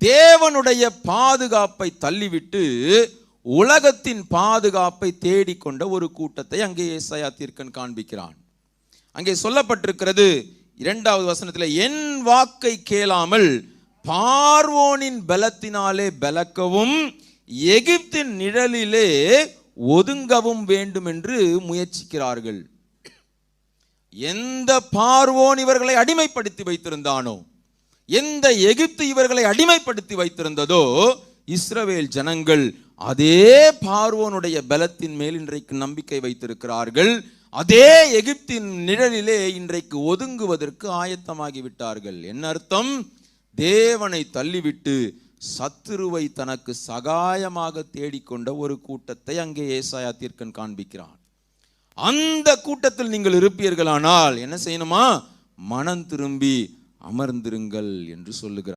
தேவனுடைய பாதுகாப்பை தள்ளிவிட்டு உலகத்தின் பாதுகாப்பை தேடிக்கொண்ட ஒரு கூட்டத்தை அங்கே ஏசாயா தீர்க்கன் காண்பிக்கிறான். அங்கே சொல்லப்பட்டிருக்கிறது 2வது வசனத்தில், என் வாக்கை கேளாமல் பார்வோனின் பலத்தினாலே பலக்கவும் எகிப்தின் நிழலிலே ஒதுங்கவும் வேண்டும் என்று முயற்சிக்கிறார்கள். எந்த பார்வோன் இவர்களை அடிமைப்படுத்தி வைத்திருந்தானோ, எந்த எகிப்து இவர்களை அடிமைப்படுத்தி வைத்திருந்ததோ, இஸ்ரவேல் ஜனங்கள் அதே பார்வோனுடைய பலத்தின் மேல் இன்றைக்கு நம்பிக்கை வைத்திருக்கிறார்கள். அதே எகிப்தின் நிழலிலே இன்றைக்கு ஒதுங்குவதற்கு ஆயத்தமாகிவிட்டார்கள். என்ன அர்த்தம்? தேவனை தள்ளிவிட்டு சத்துருவை தனக்கு சகாயமாக தேடிக்கொண்ட ஒரு கூட்டத்தை அங்கே ஏசாயா தீர்க்கன் காண்பிக்கிறான். அந்த கூட்டத்தில் நீங்கள் இருப்பீர்களானால் என்ன செய்யணுமா? மனம் திரும்பி அமர்ந்திருங்கள் என்று சொல்லுகிறார்.